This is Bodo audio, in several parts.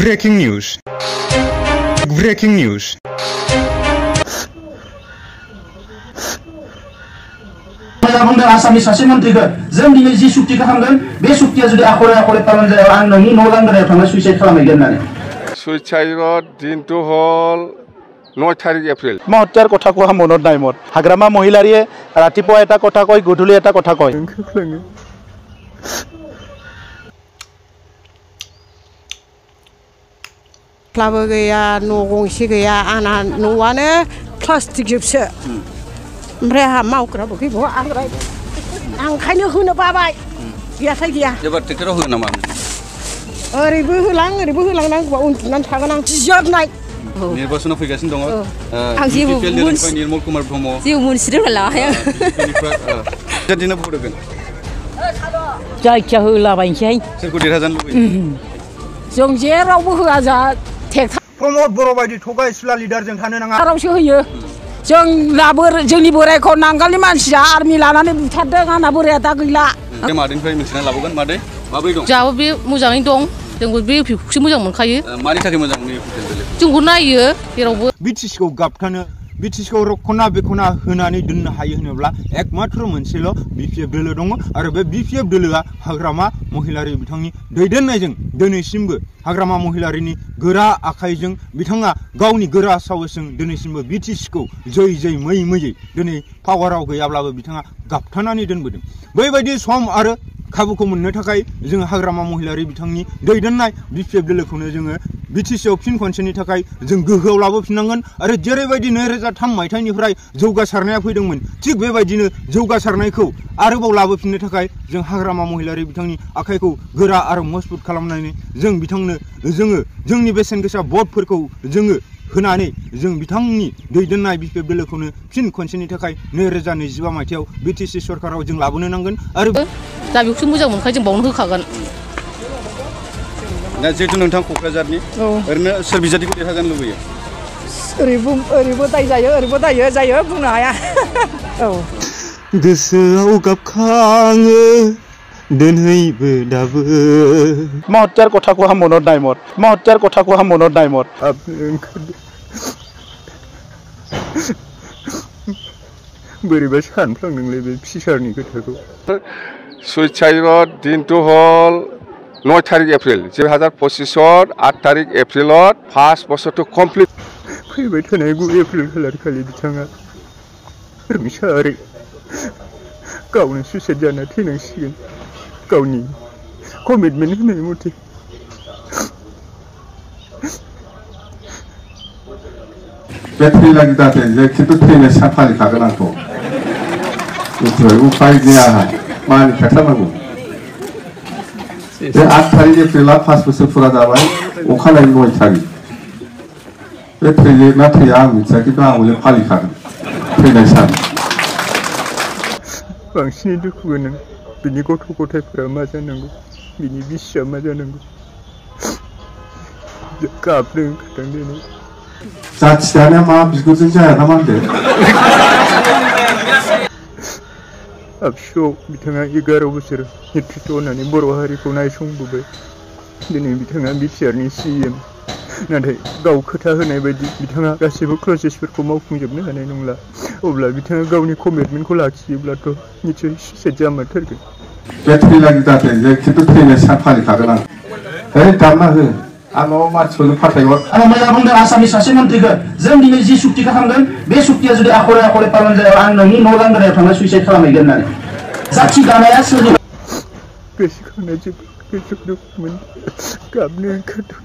Breaking news. Breaking news. आसामनि सासे मन्थ्रिखौ जों दिनै जि सुक्तिखौ खालामगोन बे सुक्तिया जुदि आखरे आखरे पालन जाया आं नोंनि न' लांगोनायाव थांना सुइसाइड खालामहैगोन होननानै सुइसाइडर दिनটো হল 9 তাৰিখ এপ্ৰিল महत्यार कथा को मनत नायमत हाग्रामा महिलारिये रातिपुवा एटा कथा कय गधुलि एटा कथा कय क्लाबो गैया न' गंसे गैया आंना न'आनो प्लास्टिक जोबसो ओमफ्राय आंहा मावग्राबो गैबावा आं ओंखायनो होनो बाबाय गैयाथाय गैया एबार ट्रेक्टराव होगोन नामा ओरैबो होलांनांगौबा उन्दुनानै थागोन आं गिजोबनाय निर्वाचनाव फैगासिनो दङ आं जेबो निर्मल कुमार ब्रह्म जेबो मोनसिदों लाया दिनै भट होगोन जायखिया होलाबायनोसै सोरखौ देरहाजानो लुबैयो जों जेरावबो होआ जा ट्रेक्टर प्रमद बर' बायदि थगायसुला लिडारजों थानो नाङा रावसो होयो जों जोंनि बोरायखौ नांगालनि मानसिया आर्मि लानानै बुथारदों आंना बोराया दा गैला मादैनिफ्राय मिथिना लाबोगोन मादै माबोरै दं जाबो बे मोजाङैनो दं जोंबो बे इउपिखौसो मोजां मोनखायो मानि थाखाय मोजां मोनो जोंखौ नायो जेरावबो बिटिसिखौ गाबथानो बिटिसिखौ रखना बेखना होनानै दोननो हायो होनोब्ला एकमात्र मोनसेल' बिपिएफ दोलो दङ आरो बे बिपिएफ दोलोआ हाग्रामा महिलारि बिथांनि दैदेननायजों दिनैसिमबो हाग्रामा महिलारिनि गोरा आखाइजों बिथाङा गावनि गोरा साहसजों दिनैसिमबो बिटिसिखौ जै मैयै दिनै पावाराव गैयाब्लाबो बिथाङा गाबथानानै दोनबोदों बैबायदि सम आरो खाबुखौ मोननो थाखाय जों हाग्रामा महिलारि बिथांनि दैदेननाय बिपिएफ दोलोखौनो जोङो बिटिसिआव फिन खनसेनि थाखाय जों गोहोआव लाबोफिननांगोन आरो जेरैबायदि 2003 मायथाइनिफ्राय जौगासारनाया फैदोंमोन थिग बेबायदिनो जौगासारनायखौ आरोबाव लाबोफिननो थाखाय जों हाग्रामा महिलारि बिथांनि आखाइखौ गोरा आरो मजबुत खालामनानै जों बिथांनो जोंनि बेसेन गोसा भटफोरखौ जोङो होनानै जों बिथांनि दैदेननाय बिपिएफ दोलोखौनो फिन खनसेनि थाखाय 2025 मायथाइयाव बिटिसि सरकाराव जों लाबोनो नांगोन आरो दा बेखौसो मोजां मोनखायो जों बावनो होखागोन दा जिहेतु नोंथां क'क्राझारनि ओरैनो सोर बिजाथिखौ देरहाजानो लुबैयो ओरैबो दाय जायो ओरैबो दायो जायो बुंनो हाया औ गोसोआव गाबखाङो दोनैबो दाबो महत्यार कथा को मनत नायमत महत्यार कथा को मनत नायमत बोरैबा सानफ्लांदोंलै बे फिसारनि खोथाखौ सुइसाइडर दिनটো হল 9 তাৰিখ এপ্ৰিল 2025 8 তাৰিখ এপ্ৰিলত 5 বছৰটো কমপ্লিট फैबाय थानाय 9 एप्रिल खालार खालि बिथाङा रोंसारै गावनो सुइसाइड जाना थैनांसिगोन गावनि कमिटमेन्ट होनाय मथे बे थैलागि जाथों जे खिन्थु थैनो फालिखागोन आंखौ उपाय गैया मानि थाथारनांगौ बे 8 तारिख एप्रिला 5 बोसोर फुरा जाबाय अखानायै 9 तारिख बे थैयो ना थैया आं मिथिया खिन्थु आं हले फालिखागोन थैनाय सान बांसिनै दुखु गोनां बिनि गथ' गथायफोरा मा जानांगौ बिनि बिसिया मा जानांगौ गाबदों ओंखारदों दिनै जाथि दानाया मा बिगुरजों जाया ना मा होनदों आबसुआव बिथाङा 11 बोसोर नेतृत्व होनानै बर' हारिखौ नायसंबोबाय दिनै बिथाङा बिटिआरनि सिएम नाथाय गाव खोथा होनाय बायदि बिथाङा गासैबो प्रसेसफोरखौ मावफुंजोबनो हानाय नंला अब्ला बिथाङा गावनि कमिटमेन्टखौ लाखियोब्लाथ' निश्चय सुइसाइड जामारथारगोन बे थैलागि जाथों जे खिन्थु थैनाय सान फालिखागोन आं दामना हो आंनाव मानसिफोरनो फाथायहर आं मोजां बुंदों आसामनि सासे मन्थ्रिखौ जों दिनै जि सुक्तिखौ खालामगोन बे सुक्तिया जुदि आखरे पालन जाया आं नोंनि न' लांगोनायाव थांना सुइसाइड खालामहैगोन होननानै जाथि दानाया सोरनिबा गोसोखांना जोबोद गोसो दुखुमोन गाबनो ओंखारदों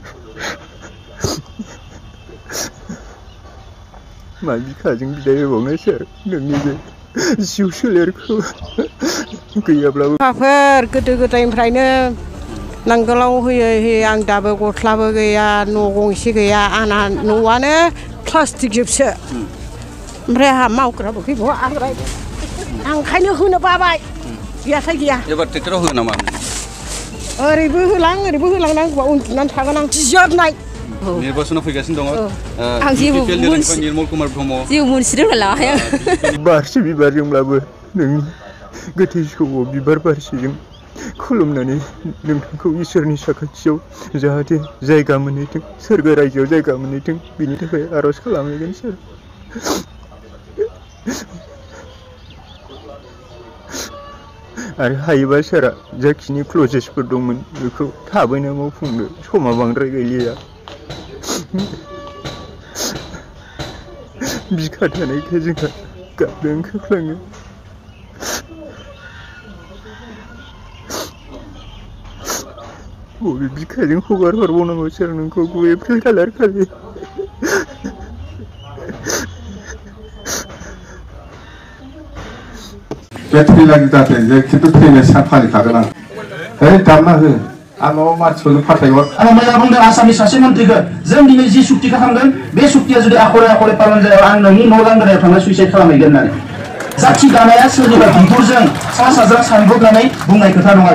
मा बिखाजों बिदाय होबावनो सार नोंनि बे जिउ सोलेरखौ गैयाब्लाबो माबाफोर गोदो गोदायनिफ्रायनो नांगोलाव होयै आं दाबो गस्लाबो गैया न' गंसे गैया आंना न'आनो प्लास्टिक जोबसो ओमफ्राय आंहा मावग्राबो गैबावा आं ओंखायनो होनो बाबाय गैयाथाय गैया एबार ट्रेक्टराव होगोन नामा ओरैबो होलांनांगौबा उन्दुनानै थागोन आं गिजोबनाय निर्वाचनाव फैगासिनो दङ आं जेबो निर्मल कुमार ब्रह्म जेबो मोनसिदों लाया बारसे बिबारजोंब्लाबो नोंनि गोथै जिउआव बिबार बारसेजों खुलुमनानै नोंथांखौ इसोरनि साखाथियाव जाहाथे जायगा मोनहैथों सोरगो रायजोआव जायगा मोनहैथों बिनि थाखाय आर'ज खालामहैगोन सार। आरो हायोबा सारा जाखिनि क्लजेसफोर दंमोन बेखौ थाबैनो मावफुंनो समा बांद्राय गैलिया। बिखा थानायखाय जोंहा गाबनो ओंखारफ्लाङो। बबे बिखाजों हगार हरबावनांगौ सार नोंखौ 9 एप्रिल खालार खालि। बे थैलागि जाथे जे खिन्थु थैनाय सान फालिखागोन आं। दामना हो आंनाव मानसिफोरनो फाथायहर। आं मैया बुंदों आसामनि सासे मन्थ्रिखौ जों दिनै जि सुक्ति खालामदों बे सुक्तिया जुदि आखरे आखरे पालन जाया आं नोंनि न' लांगोनायाव थांना सुइसाइड खालामहैगोन होननानै। जाथि दानाया सोरनिबा बिगुरजों सा साज्रां सानब्रबनानै बुंनाय खोथा नङा।